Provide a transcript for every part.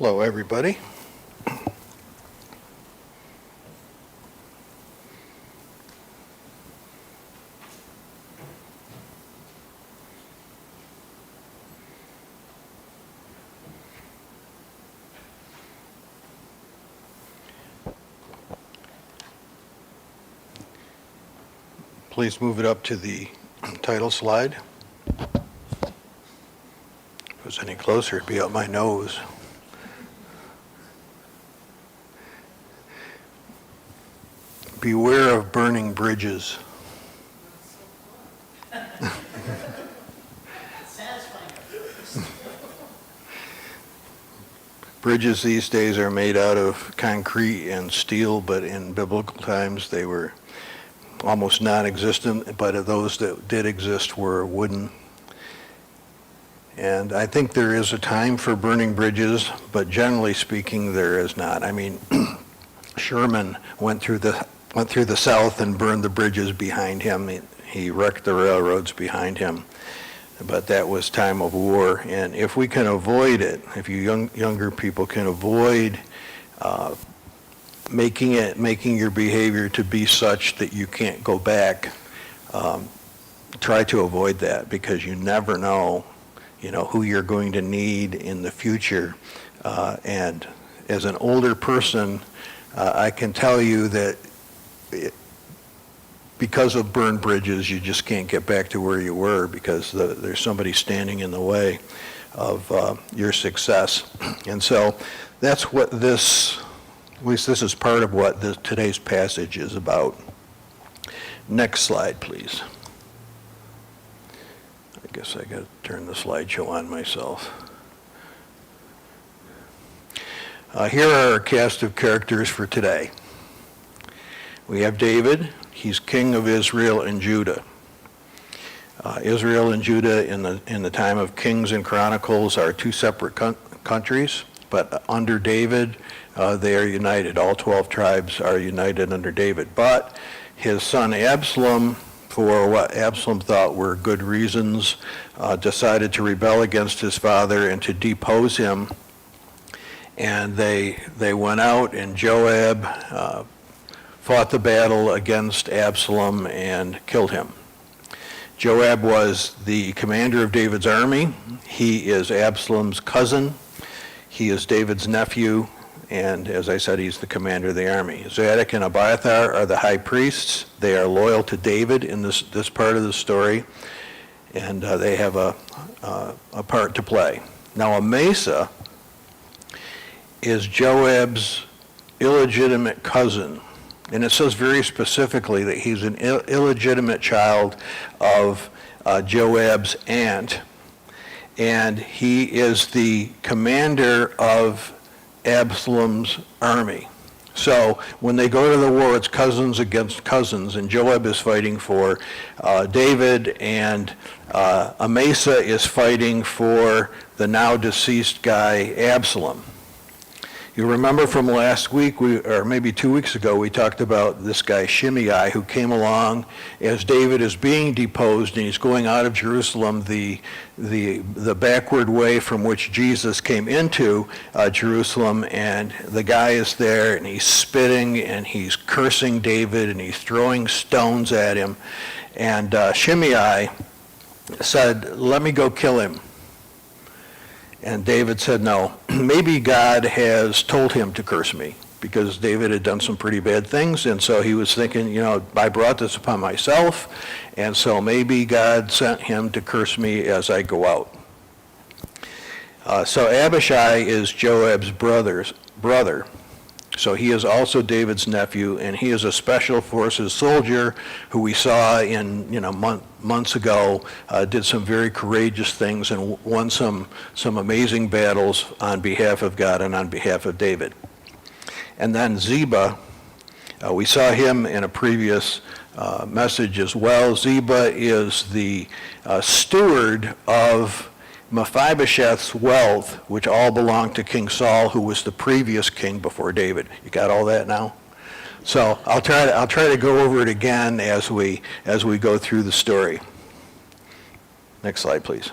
Hello, everybody. Please move it up to the title slide. If it was any closer, it'd be up my nose. Beware of burning bridges. Bridges these days are made out of concrete and steel, but in biblical times they were almost non-existent, but those that did exist were wooden. And I think there is a time for burning bridges, but generally speaking, there is not. I mean, Sherman went through the South and burned the bridges behind him. He wrecked the railroads behind him. But that was time of war. And if we can avoid it, if you younger people can avoid making your behavior to be such that you can't go back, try to avoid that, because you never know, who you're going to need in the future. And as an older person, I can tell you that because of burned bridges, you just can't get back to where you were, because there's somebody standing in the way of your success. And so that's what this, at least this is part of what today's passage is about. Next slide, please. I guess I got to turn the slideshow on myself. Here are our cast of characters for today. We have David. He's king of Israel and Judah. Israel and Judah in the time of Kings and Chronicles are two separate countries, but under David, they are united. All 12 tribes are united under David. But his son Absalom, for what Absalom thought were good reasons, decided to rebel against his father and to depose him. And they went out, and Joab fought the battle against Absalom and killed him. Joab was the commander of David's army. He is Absalom's cousin. He is David's nephew, and as I said, he's the commander of the army. Zadok and Abiathar are the high priests. They are loyal to David in this part of the story, and they have a part to play. Now, Amasa is Joab's illegitimate cousin. And it says very specifically that he's an illegitimate child of Joab's aunt. And he is the commander of Absalom's army. So when they go to the war, it's cousins against cousins. And Joab is fighting for David, and Amasa is fighting for the now deceased guy, Absalom. You remember from last week, or maybe 2 weeks ago, we talked about this guy Shimei, who came along as David is being deposed, and he's going out of Jerusalem the backward way from which Jesus came into Jerusalem, and the guy is there, and he's spitting, and he's cursing David, and he's throwing stones at him. And Shimei said, "Let me go kill him." And David said, "No, maybe God has told him to curse me," because David had done some pretty bad things. And so he was thinking, I brought this upon myself, and so maybe God sent him to curse me as I go out. So Abishai is Joab's brother. So he is also David's nephew, and he is a special forces soldier who we saw in months ago, did some very courageous things and won some amazing battles on behalf of God and on behalf of David. And then Ziba, we saw him in a previous message as well. Ziba is the steward of Mephibosheth's wealth, which all belonged to King Saul, who was the previous king before David. You got all that now? So I'll try to go over it again as we go through the story. Next slide, please.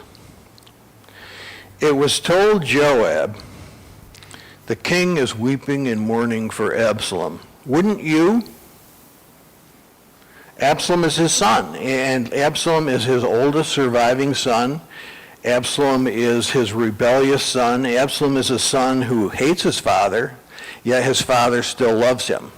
It was told Joab, The king is weeping and mourning for Absalom. Wouldn't you? Absalom is his son, and Absalom is his oldest surviving son. Absalom is his rebellious son. Absalom is a son who hates his father, yet his father still loves him.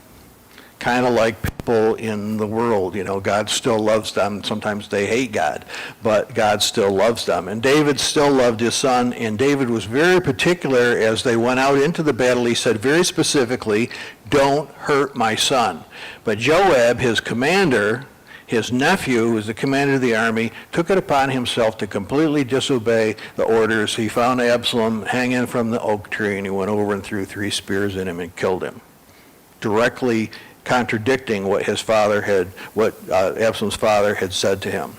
Kind of like people in the world, God still loves them. Sometimes they hate God, but God still loves them. And David still loved his son, and David was very particular as they went out into the battle. He said very specifically, "Don't hurt my son." But Joab, his commander, his nephew, who was the commander of the army, took it upon himself to completely disobey the orders. He found Absalom hanging from the oak tree, and he went over and threw 3 spears in him and killed him, directly contradicting what Absalom's father had said to him.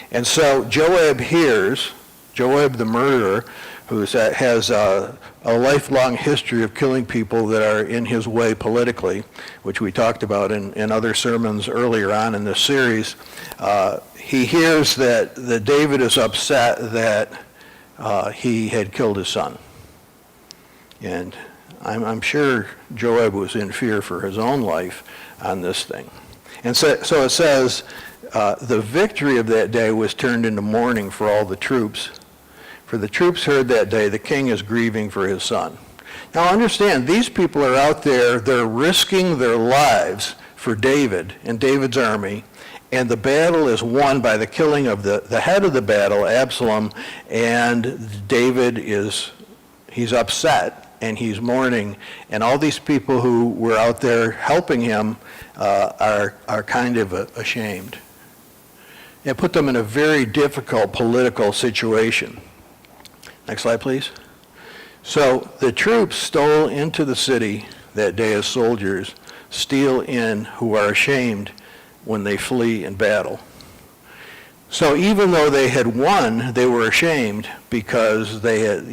And so Joab hears, Joab the murderer, who has a lifelong history of killing people that are in his way politically, which we talked about in other sermons earlier on in this series. He hears that David is upset that he had killed his son. And I'm sure Joab was in fear for his own life on this thing. And so it says, the victory of that day was turned into mourning for all the troops. For the troops heard that day, the king is grieving for his son. Now understand, these people are out there, they're risking their lives for David and David's army, and the battle is won by the killing of the head of the battle, Absalom, and David he's upset. And he's mourning, and all these people who were out there helping him are kind of ashamed. It put them in a very difficult political situation. Next slide, please. So the troops stole into the city that day as soldiers, steal in who are ashamed when they flee in battle. So even though they had won, they were ashamed because they had,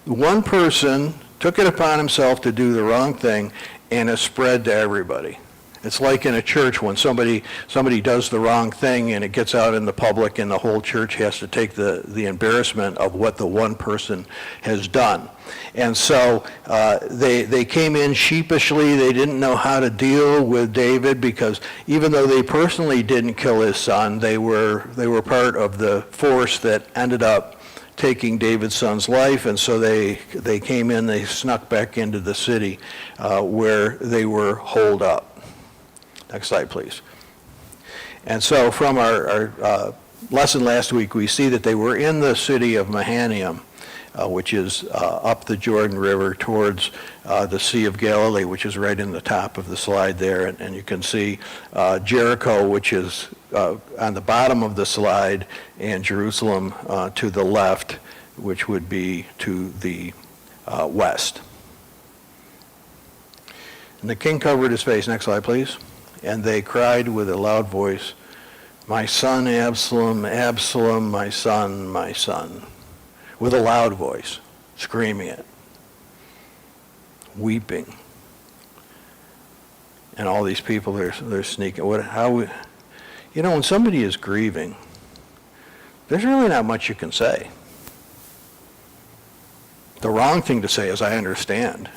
one person took it upon himself to do the wrong thing, and it spread to everybody. It's like in a church when somebody does the wrong thing and it gets out in the public and the whole church has to take the embarrassment of what the one person has done. And so they came in sheepishly. They didn't know how to deal with David because even though they personally didn't kill his son, they were part of the force that ended up taking David's son's life, and so they came in, they snuck back into the city where they were holed up. Next slide, please. And so from our lesson last week, we see that they were in the city of Mahanaim, which is up the Jordan River towards the Sea of Galilee, which is right in the top of the slide there. And you can see Jericho, which is on the bottom of the slide, and Jerusalem to the left, which would be to the west. And the king covered his face. Next slide, please. And they cried with a loud voice, "My son Absalom, Absalom, my son, my son." With a loud voice, screaming it, weeping. And all these people, they're sneaking. When somebody is grieving, there's really not much you can say. The wrong thing to say is, "I understand."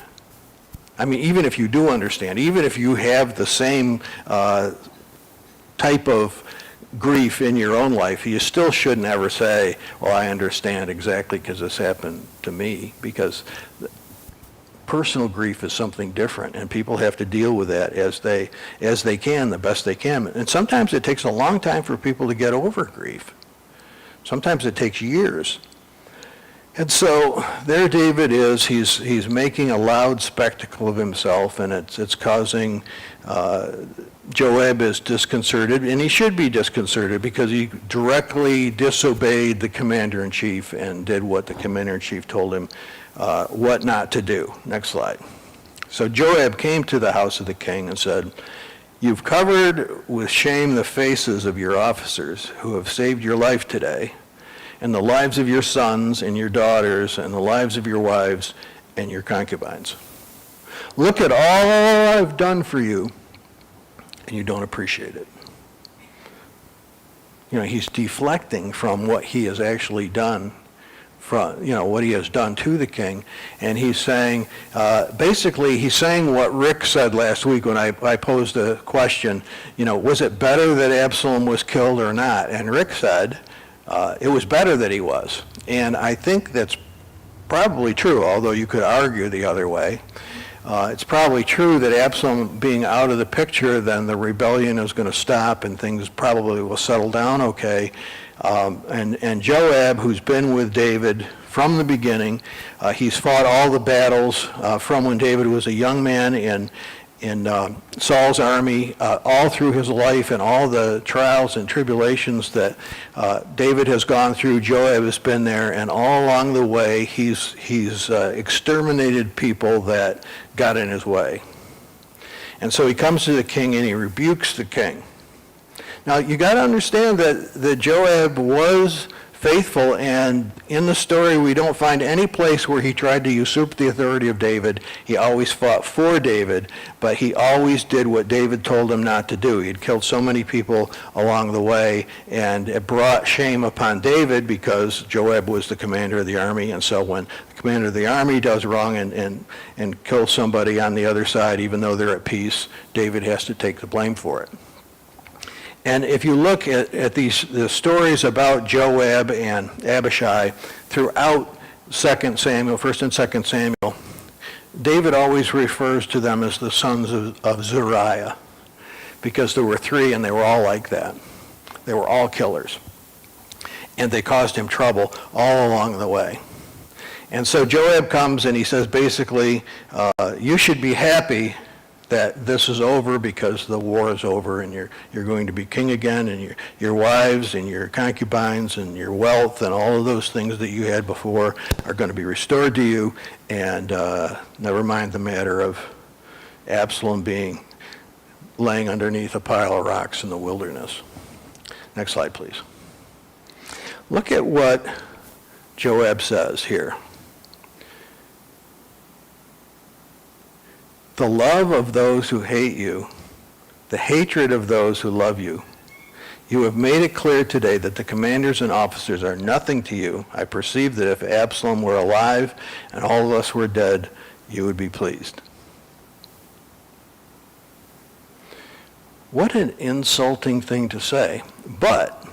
I mean, even if you do understand, even if you have the same type of grief in your own life, you still shouldn't ever say, "Well, I understand exactly because this happened to me," because personal grief is something different, and people have to deal with that as they can, the best they can. And sometimes it takes a long time for people to get over grief. Sometimes it takes years. And so there David is, he's making a loud spectacle of himself, and it's causing, Joab is disconcerted, and he should be disconcerted because he directly disobeyed the commander-in-chief and did what the commander-in-chief told him what not to do. Next slide. So Joab came to the house of the king and said, "You've covered with shame the faces of your officers who have saved your life today, and the lives of your sons and your daughters, and the lives of your wives and your concubines. Look at all I've done for you, and you don't appreciate it." He's deflecting from what he has actually done from, what he has done to the king. And he's saying, basically, he's saying what Rick said last week when I posed a question, was it better that Absalom was killed or not? And Rick said, it was better that he was. And I think that's probably true, although you could argue the other way. It's probably true that Absalom being out of the picture, then the rebellion is going to stop and things probably will settle down okay. And Joab, who's been with David from the beginning, he's fought all the battles from when David was a young man in Saul's army, all through his life and all the trials and tribulations that David has gone through. Joab has been there, and all along the way, he's exterminated people that got in his way. And so he comes to the king and he rebukes the king. Now, you got to understand that Joab was faithful, and in the story we don't find any place where he tried to usurp the authority of David. He always fought for David, but he always did what David told him not to do. He'd killed so many people along the way, and it brought shame upon David because Joab was the commander of the army, and so when the commander of the army does wrong and kills somebody on the other side, even though they're at peace, David has to take the blame for it. And if you look at the stories about Joab and Abishai throughout 2 Samuel, 1 and 2 Samuel, David always refers to them as the sons of Zeruiah, because there were three and they were all like that. They were all killers. And they caused him trouble all along the way. And so Joab comes and he says basically, you should be happy that this is over because the war is over and you're going to be king again, and your wives and your concubines and your wealth and all of those things that you had before are going to be restored to you, and never mind the matter of Absalom laying underneath a pile of rocks in the wilderness. Next slide, please. Look at what Joab says here. The love of those who hate you, the hatred of those who love you. You have made it clear today that the commanders and officers are nothing to you. I perceive that if Absalom were alive and all of us were dead, you would be pleased. What an insulting thing to say. But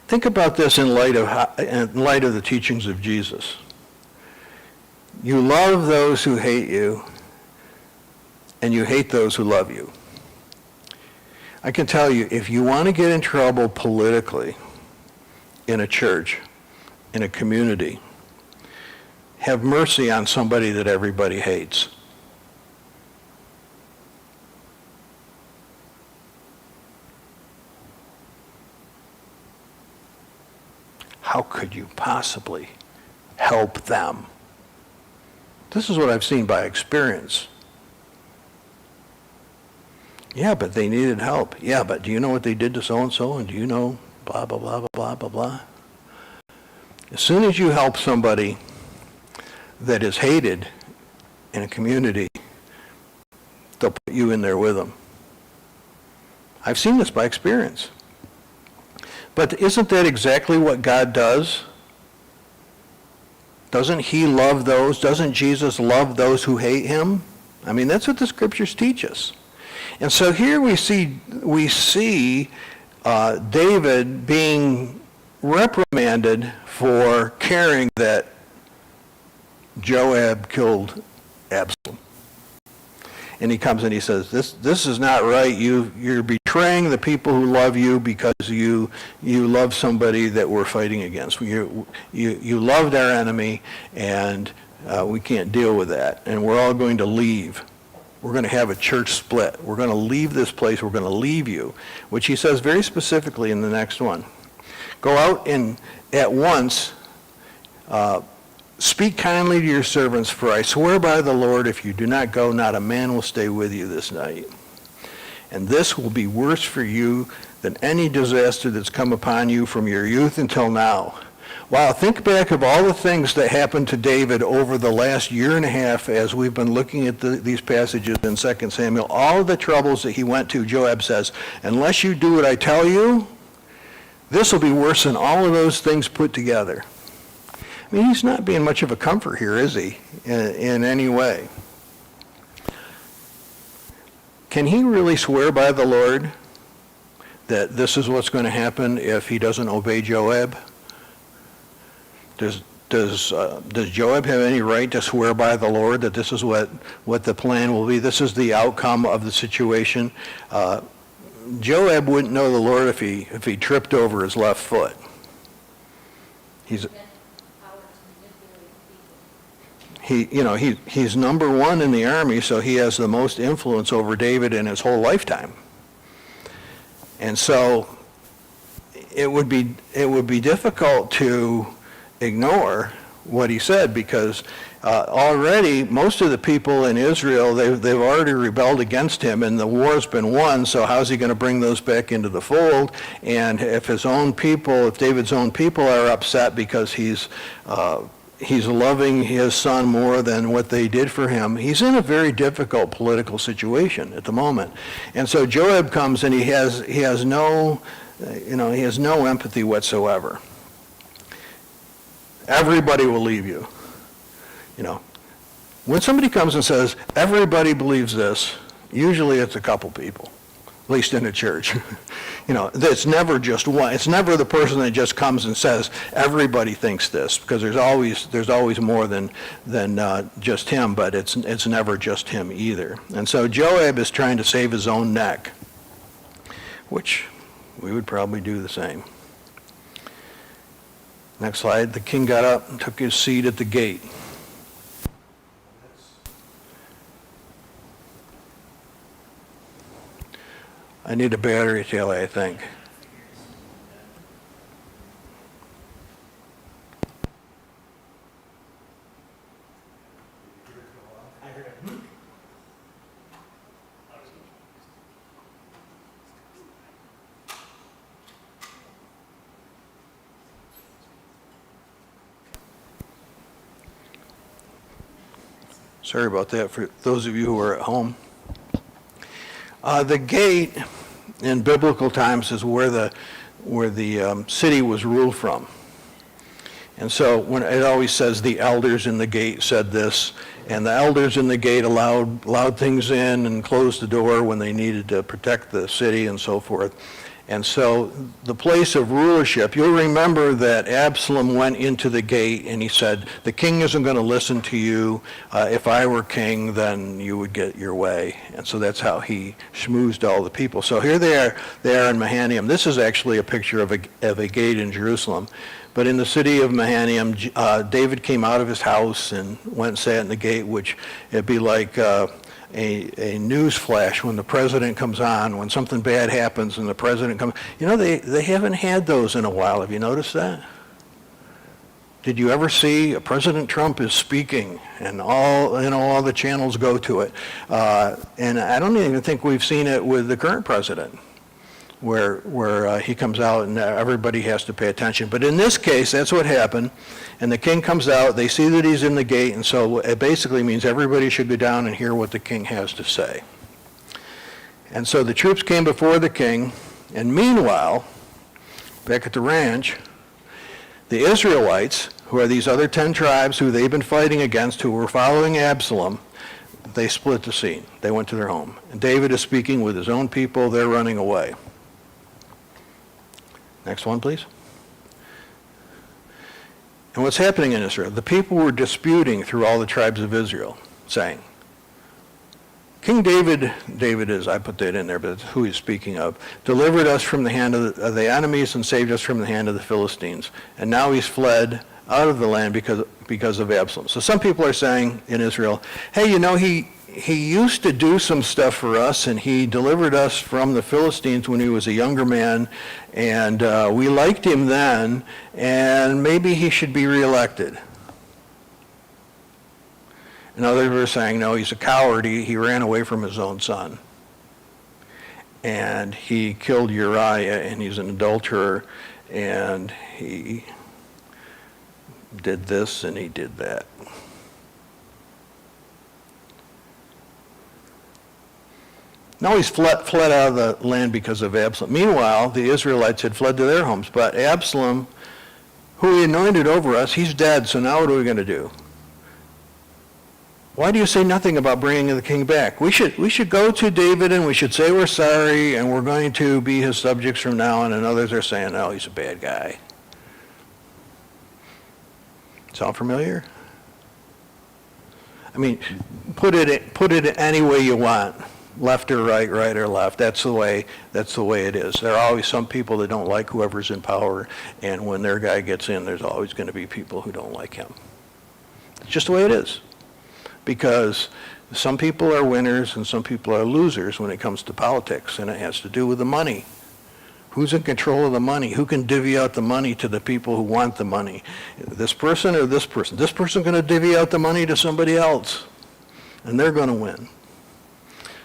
think about this in light of the teachings of Jesus. You love those who hate you, and you hate those who love you. I can tell you, if you want to get in trouble politically in a church, in a community, have mercy on somebody that everybody hates. How could you possibly help them? This is what I've seen by experience. Yeah, but they needed help. Yeah, but do you know what they did to so-and-so? And do you know blah, blah, blah, blah, blah, blah, blah? As soon as you help somebody that is hated in a community, they'll put you in there with them. I've seen this by experience. But isn't that exactly what God does? Doesn't he love those? Doesn't Jesus love those who hate him? I mean, that's what the scriptures teach us. And so here we see David being reprimanded for caring that Joab killed Absalom. And he comes and he says, this is not right. You're betraying the people who love you because you love somebody that we're fighting against. You loved our enemy, and we can't deal with that. And we're all going to leave. We're going to have a church split. We're going to leave this place. We're going to leave you, which he says very specifically in the next one. Go out and at once speak kindly to your servants, for I swear by the Lord, if you do not go, not a man will stay with you this night. And this will be worse for you than any disaster that's come upon you from your youth until now. Wow, think back of all the things that happened to David over the last year and a half as we've been looking at these passages in 2 Samuel. All of the troubles that he went to, Joab says, unless you do what I tell you, this will be worse than all of those things put together. I mean, he's not being much of a comfort here, is he, in any way? Can he really swear by the Lord that this is what's going to happen if he doesn't obey Joab? Does Joab have any right to swear by the Lord that this is what the plan will be? This is the outcome of the situation. Joab wouldn't know the Lord if he tripped over his left foot. He's number one in the army, so he has the most influence over David in his whole lifetime. And so it would be difficult to ignore what he said, because already most of the people in Israel, they've already rebelled against him, and the war's been won, so how's he going to bring those back into the fold? And if David's own people are upset because he's loving his son more than what they did for him, he's in a very difficult political situation at the moment. And so Joab comes, and he has no empathy whatsoever. Everybody will leave you. When somebody comes and says, everybody believes this, usually it's a couple people, at least in a church. It's never just one. It's never the person that just comes and says, everybody thinks this, because there's always more than just him, but it's never just him either. And so Joab is trying to save his own neck, which we would probably do the same. Next slide. The king got up and took his seat at the gate. I need a battery, Kelly, I think. Sorry about that for those of you who are at home. The gate in biblical times is where the city was ruled from. And so when it always says the elders in the gate said this, and the elders in the gate allowed things in and closed the door when they needed to protect the city and so forth. And so the place of rulership, you'll remember that Absalom went into the gate and he said, the king isn't going to listen to you. If I were king, then you would get your way. And so that's how he schmoozed all the people. So here they are in Mahanaim. This is actually a picture of a gate in Jerusalem. But in the city of Mahanaim, David came out of his house and went and sat in the gate, which it'd be like a news flash when the president comes on, when something bad happens and the president comes. They haven't had those in a while. Have you noticed that? Did you ever see President Trump is speaking and all the channels go to it? And I don't even think we've seen it with the current president, where he comes out and everybody has to pay attention. But in this case, that's what happened. And the king comes out, they see that he's in the gate, and so it basically means everybody should go down and hear what the king has to say. And so the troops came before the king, and meanwhile, back at the ranch, the Israelites, who are these other 10 tribes who they've been fighting against, who were following Absalom, they split the scene. They went to their home. And David is speaking with his own people. They're running away. Next one, please. And what's happening in Israel? The people were disputing through all the tribes of Israel, saying, King David is, I put that in there, but it's who he's speaking of, delivered us from the hand of the enemies and saved us from the hand of the Philistines. And now he's fled out of the land because of Absalom. So some people are saying in Israel, hey, he used to do some stuff for us, and he delivered us from the Philistines when he was a younger man, and we liked him then, and maybe he should be reelected. And others were saying, no, he's a coward. He ran away from his own son. And he killed Uriah, and he's an adulterer, and he did this and he did that. Now he's fled out of the land because of Absalom. Meanwhile, the Israelites had fled to their homes, but Absalom, who he anointed over us, he's dead, so now what are we going to do? Why do you say nothing about bringing the king back? We should go to David and we should say we're sorry and we're going to be his subjects from now on, and others are saying, oh, he's a bad guy. Sound familiar? I mean, put it any way you want, left or right, right or left. That's the way it is. There are always some people that don't like whoever's in power, and when their guy gets in, there's always going to be people who don't like him. It's just the way it is. Because some people are winners and some people are losers when it comes to politics, and it has to do with the money. Who's in control of the money? Who can divvy out the money to the people who want the money? This person or this person? This person's going to divvy out the money to somebody else, and they're going to win.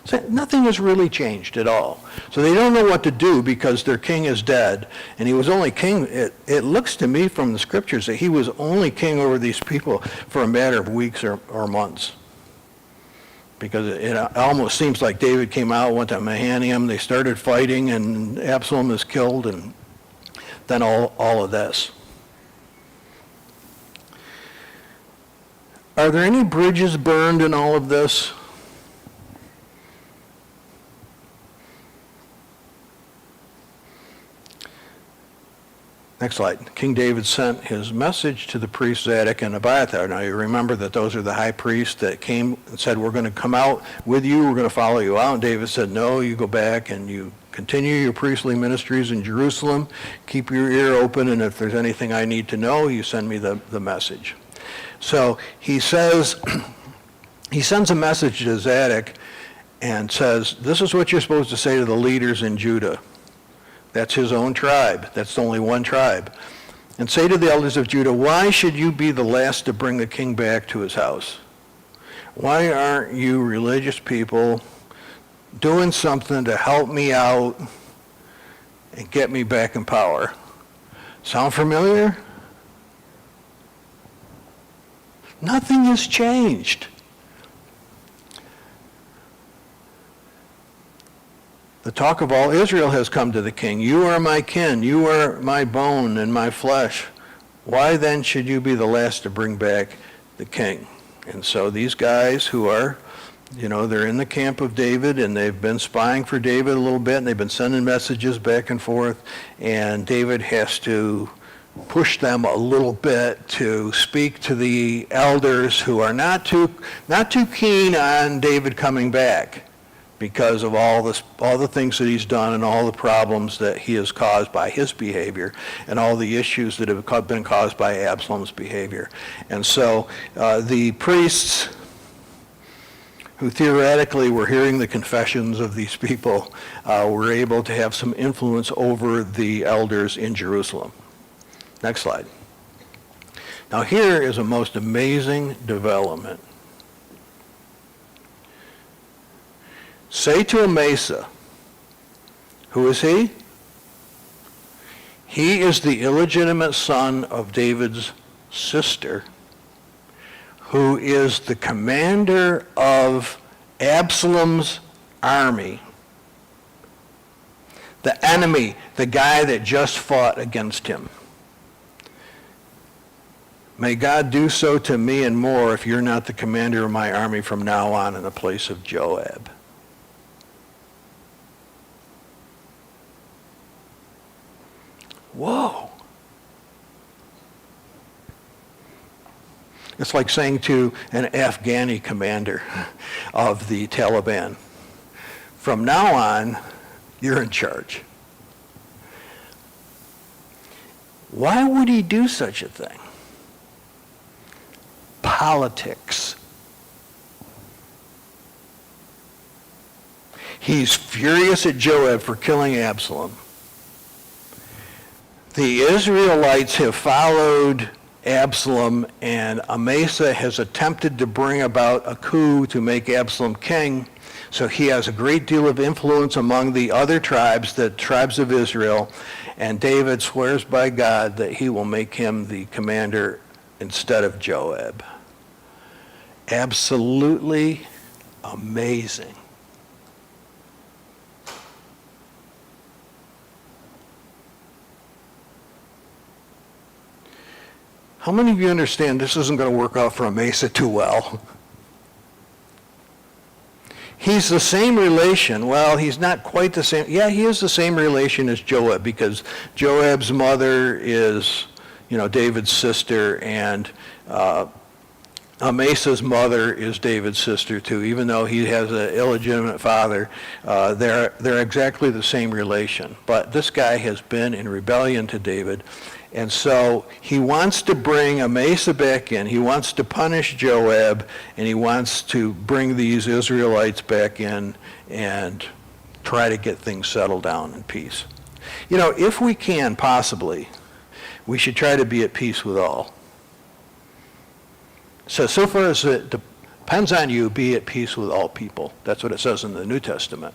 So nothing has really changed at all. So they don't know what to do because their king is dead, and he was only king. It looks to me from the scriptures that he was only king over these people for a matter of weeks or months. Because it almost seems like David came out, went to Mahanaim, they started fighting, and Absalom is killed, and then all of this. Are there any bridges burned in all of this? Next slide. King David sent his message to the priests Zadok and Abiathar. Now you remember that those are the high priests that came and said, we're going to come out with you, we're going to follow you out. And David said, no, you go back and you continue your priestly ministries in Jerusalem. Keep your ear open, and if there's anything I need to know, you send me the message. So he says, he sends a message to Zadok and says, this is what you're supposed to say to the leaders in Judah. That's his own tribe. That's only one tribe. And say to the elders of Judah, why should you be the last to bring the king back to his house? Why aren't you religious people doing something to help me out and get me back in power? Sound familiar? Nothing has changed. The talk of all Israel has come to the king. You are my kin. You are my bone and my flesh. Why then should you be the last to bring back the king? And so these guys who are, they're in the camp of David, and they've been spying for David a little bit, and they've been sending messages back and forth, and David has to push them a little bit to speak to the elders who are not too keen on David coming back, because of all the things that he's done and all the problems that he has caused by his behavior and all the issues that have been caused by Absalom's behavior. And so the priests who theoretically were hearing the confessions of these people were able to have some influence over the elders in Jerusalem. Next slide. Now here is a most amazing development. Say to Amasa, who is he? He is the illegitimate son of David's sister, who is the commander of Absalom's army. The enemy, the guy that just fought against him. May God do so to me and more if you're not the commander of my army from now on in the place of Joab. Whoa. It's like saying to an Afghani commander of the Taliban, from now on, you're in charge. Why would he do such a thing? Politics. He's furious at Joab for killing Absalom. The Israelites have followed Absalom, and Amasa has attempted to bring about a coup to make Absalom king. So he has a great deal of influence among the other tribes, the tribes of Israel, and David swears by God that he will make him the commander instead of Joab. Absolutely amazing. How many of you understand this isn't going to work out for Amasa too well? He's the same relation. Well, he's not quite the same. Yeah, he is the same relation as Joab, because Joab's mother is, David's sister, and Amasa's mother is David's sister too. Even though he has an illegitimate father, they're exactly the same relation. But this guy has been in rebellion to David, and so he wants to bring Amasa back in. He wants to punish Joab, and he wants to bring these Israelites back in and try to get things settled down in peace. If we can possibly, we should try to be at peace with all. So far as it depends on you, be at peace with all people. That's what it says in the New Testament.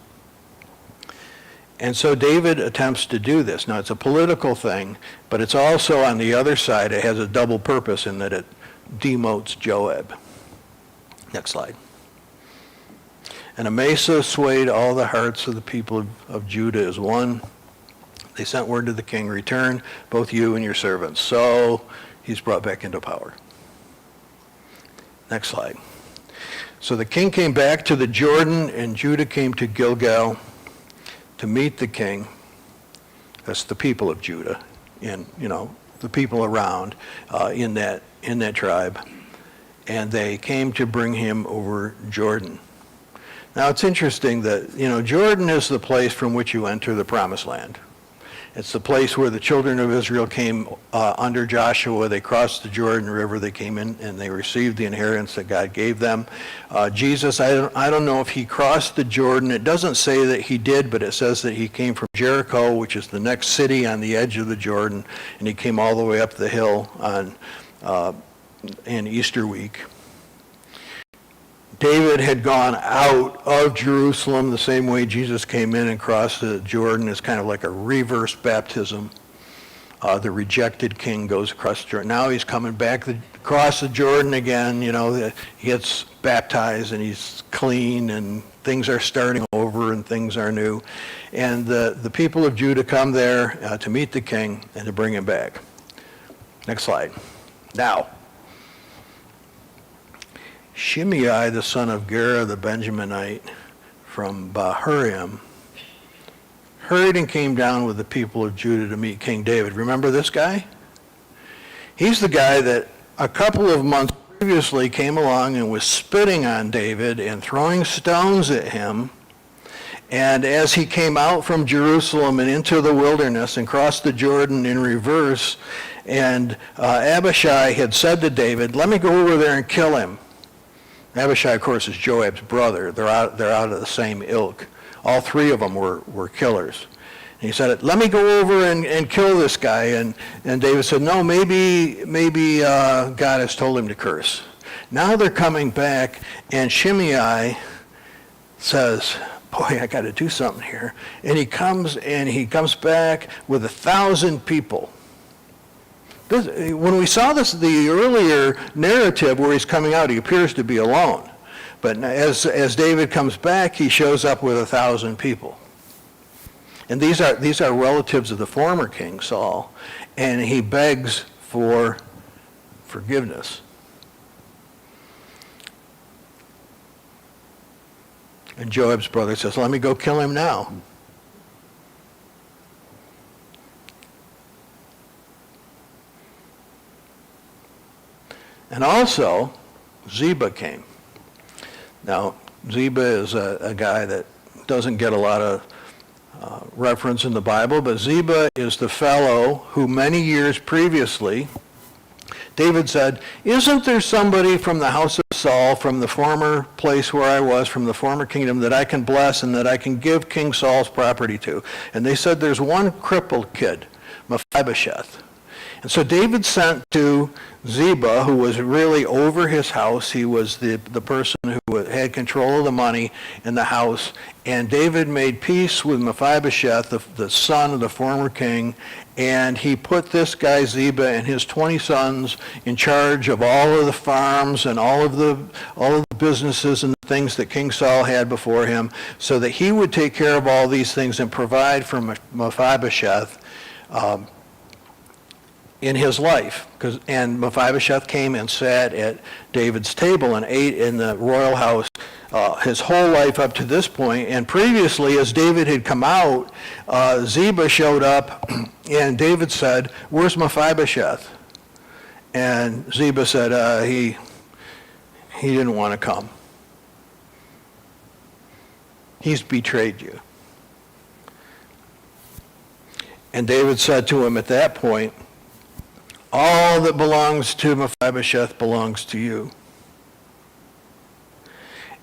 And so David attempts to do this. Now, it's a political thing, but it's also, on the other side, it has a double purpose in that it demotes Joab. Next slide. And Amasa swayed all the hearts of the people of Judah as one. They sent word to the king, return, both you and your servants. So he's brought back into power. Next slide. So the king came back to the Jordan, and Judah came to Gilgal to meet the king. That's the people of Judah, and the people around in that tribe, and they came to bring him over Jordan. Now it's interesting that Jordan is the place from which you enter the promised land. It's the place where the children of Israel came under Joshua. They crossed the Jordan River. They came in and they received the inheritance that God gave them. Jesus, I don't know if he crossed the Jordan. It doesn't say that he did, but it says that he came from Jericho, which is the next city on the edge of the Jordan, and he came all the way up the hill in Easter week. David had gone out of Jerusalem the same way Jesus came in and crossed the Jordan. It's kind of like a reverse baptism. The rejected king goes across the Jordan. Now he's coming back across the Jordan again. He gets baptized and he's clean, and things are starting over and things are new. And the people of Judah come there to meet the king and to bring him back. Next slide. Now, Shimei, the son of Gera the Benjaminite from Bahurim, hurried and came down with the people of Judah to meet King David. Remember this guy? He's the guy that a couple of months previously came along and was spitting on David and throwing stones at him. And as he came out from Jerusalem and into the wilderness and crossed the Jordan in reverse, and Abishai had said to David, "Let me go over there and kill him." Abishai, of course, is Joab's brother. They're out of the same ilk. All three of them were killers. And he said, "Let me go over and kill this guy." And David said, "No, maybe God has told him to curse." Now they're coming back, and Shimei says, "Boy, I got to do something here." And he comes back with 1,000 people. When we saw the earlier narrative where he's coming out, he appears to be alone. But as David comes back, he shows up with 1,000 people. And these are relatives of the former king, Saul, and he begs for forgiveness. And Joab's brother says, "Let me go kill him now." And also, Ziba came. Now, Ziba is a guy that doesn't get a lot of reference in the Bible, but Ziba is the fellow who many years previously, David said, "Isn't there somebody from the house of Saul, from the former place where I was, from the former kingdom, that I can bless and that I can give King Saul's property to?" And they said, "There's one crippled kid, Mephibosheth." And so David sent to Ziba, who was really over his house. He was the person who had control of the money in the house. And David made peace with Mephibosheth, the son of the former king, and he put this guy Ziba and his 20 sons in charge of all of the farms and all of the businesses and the things that King Saul had before him, so that he would take care of all these things and provide for Mephibosheth in his life. And Mephibosheth came and sat at David's table and ate in the royal house his whole life up to this point. And previously, as David had come out, Ziba showed up, and David said, "Where's Mephibosheth?" And Ziba said, he didn't want to come. He's betrayed you. And David said to him at that point, "All that belongs to Mephibosheth belongs to you."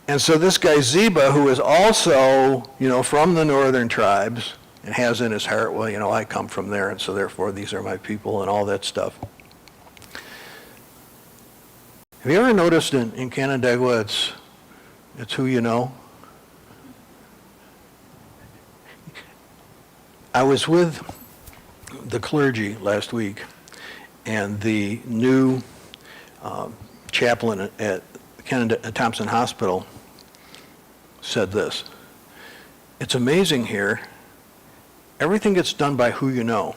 And so this guy Ziba, who is also, from the northern tribes, and has in his heart, well, I come from there, and so therefore these are my people and all that stuff. Have you ever noticed in Canandaigua it's who you know? I was with the clergy last week, and the new chaplain at Thompson Hospital said this: "It's amazing here. Everything gets done by who you know."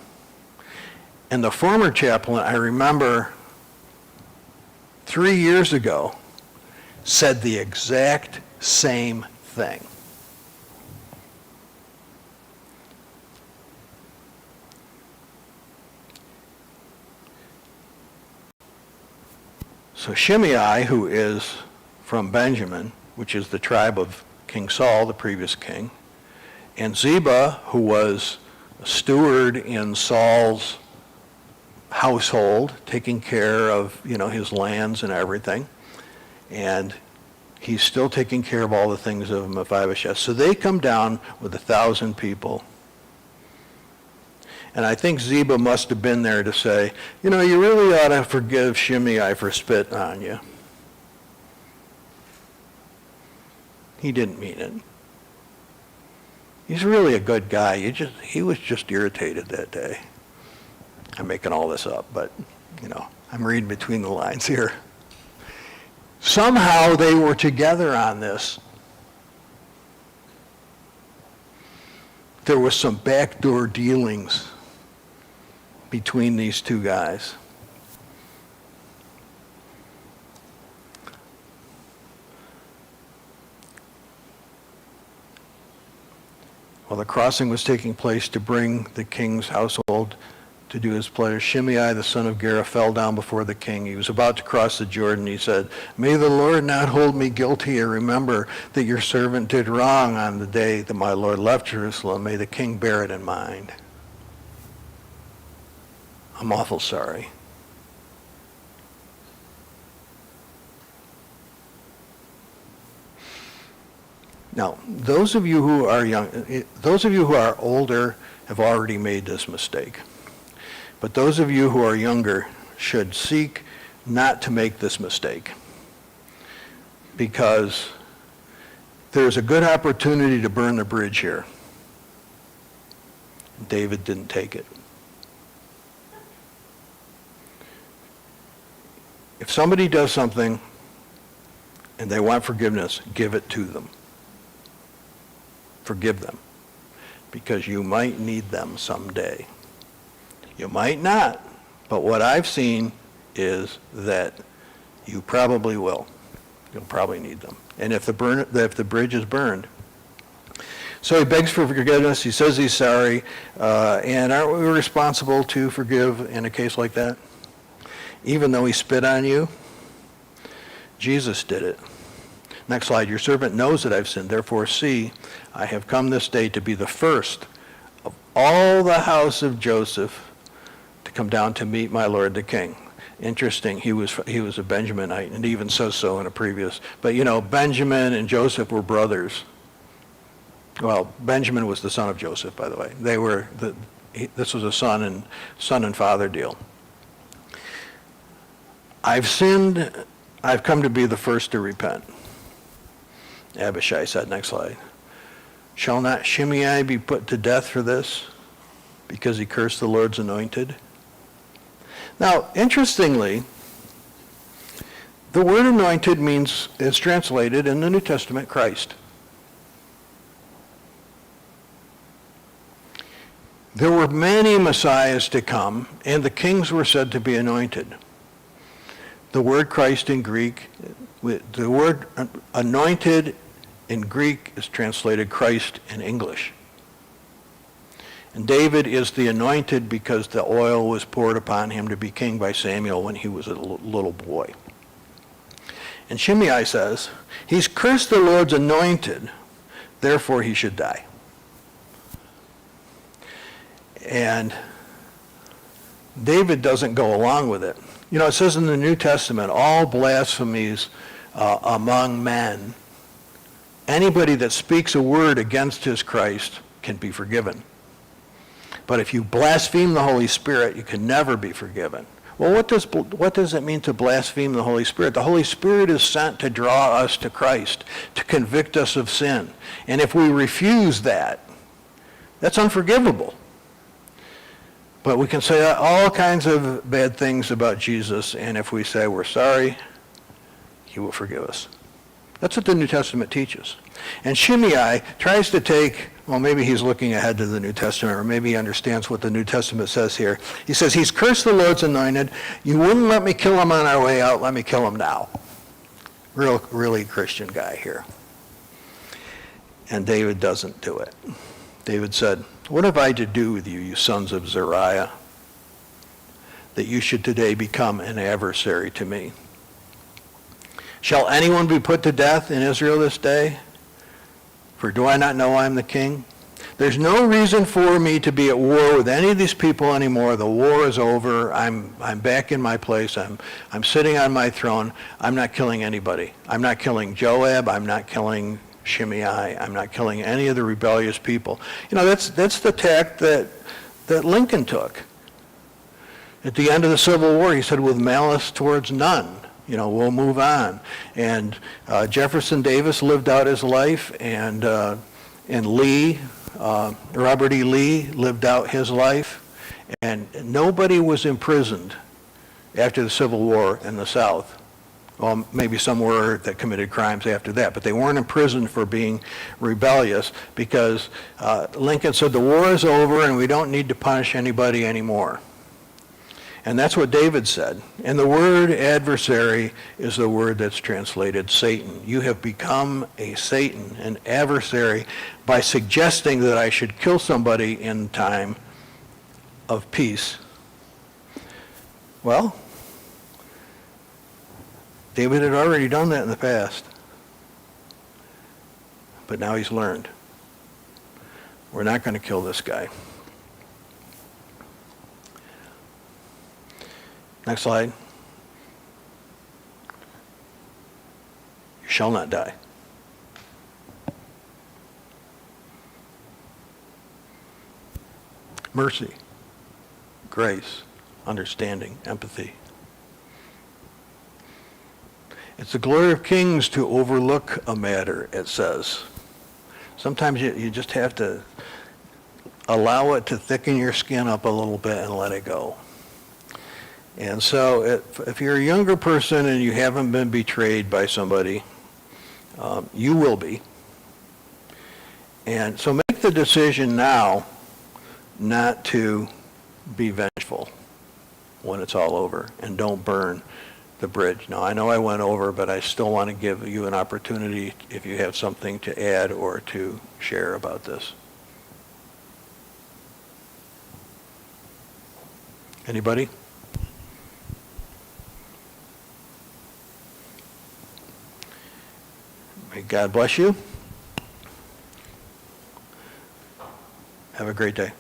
And the former chaplain, I remember 3 years ago, said the exact same thing. So Shimei, who is from Benjamin, which is the tribe of King Saul, the previous king, and Ziba, who was a steward in Saul's household, taking care of, his lands and everything, and he's still taking care of all the things of Mephibosheth. So they come down with 1,000 people. And I think Ziba must have been there to say, you really ought to forgive Shimei for spitting on you. He didn't mean it. He's really a good guy. He was just irritated that day. I'm making all this up, but, I'm reading between the lines here. Somehow they were together on this. There was some backdoor dealings between these two guys. While the crossing was taking place to bring the king's household to do his pleasure, Shimei, the son of Gera, fell down before the king. He was about to cross the Jordan. He said, "May the Lord not hold me guilty, or remember that your servant did wrong on the day that my Lord left Jerusalem. May the king bear it in mind. I'm awful sorry." Now, those of you who are older have already made this mistake. But those of you who are younger should seek not to make this mistake, because there's a good opportunity to burn the bridge here. David didn't take it. If somebody does something and they want forgiveness, give it to them. Forgive them, because you might need them someday. You might not, but what I've seen is that you probably will. You'll probably need them. And if the bridge is burned. So he begs for forgiveness. He says he's sorry. And aren't we responsible to forgive in a case like that? Even though he spit on you? Jesus did it. Next slide. Your servant knows that I've sinned. Therefore, see, I have come this day to be the first of all the house of Joseph to come down to meet my lord the king. Interesting, he was a Benjaminite, and even says so in a previous. But Benjamin and Joseph were brothers. Well, Benjamin was the son of Joseph, by the way. This was a son and father deal. I've sinned. I've come to be the first to repent. Abishai said, next slide. Shall not Shimei be put to death for this, because he cursed the Lord's anointed? Now, interestingly, the word anointed is translated in the New Testament Christ. There were many messiahs to come, and the kings were said to be anointed. The word Christ in Greek, the word anointed in Greek is translated Christ in English. And David is the anointed because the oil was poured upon him to be king by Samuel when he was a little boy. And Shimei says, he's cursed the Lord's anointed, therefore he should die. And David doesn't go along with it. You know, it says in the New Testament, all blasphemies among men, anybody that speaks a word against his Christ can be forgiven. But if you blaspheme the Holy Spirit, you can never be forgiven. Well, what does it mean to blaspheme the Holy Spirit? The Holy Spirit is sent to draw us to Christ, to convict us of sin. And if we refuse that, that's unforgivable. But we can say all kinds of bad things about Jesus, and if we say we're sorry, he will forgive us. That's what the New Testament teaches. And Shimei tries to take, well, maybe he's looking ahead to the New Testament, or maybe he understands what the New Testament says here. He says, he's cursed the Lord's anointed. You wouldn't let me kill him on our way out. Let me kill him now. Really Christian guy here. And David doesn't do it. David said, what have I to do with you, you sons of Zeruiah, that you should today become an adversary to me? Shall anyone be put to death in Israel this day? For do I not know I am the king? There's no reason for me to be at war with any of these people anymore. The war is over. I'm back in my place. I'm sitting on my throne. I'm not killing anybody. I'm not killing Joab. I'm not killing Shimei. I'm not killing any of the rebellious people. You know, that's the tack that Lincoln took. At the end of the Civil War, he said, with malice towards none, you know, we'll move on. And Jefferson Davis lived out his life, and Lee, Robert E. Lee lived out his life, and nobody was imprisoned after the Civil War in the South. Well, maybe some were that committed crimes after that, but they weren't imprisoned for being rebellious because Lincoln said the war is over and we don't need to punish anybody anymore. And that's what David said. And the word adversary is the word that's translated Satan. You have become a Satan, an adversary, by suggesting that I should kill somebody in time of peace. Well, David had already done that in the past. But now he's learned. We're not going to kill this guy. Next slide. You shall not die. Mercy, grace, understanding, empathy. It's the glory of kings to overlook a matter, it says. Sometimes you just have to allow it to thicken your skin up a little bit and let it go. And so if you're a younger person and you haven't been betrayed by somebody, you will be. And so make the decision now not to be vengeful when it's all over, and don't burn the bridge. Now, I know I went over, but I still want to give you an opportunity if you have something to add or to share about this. Anybody? May God bless you. Have a great day.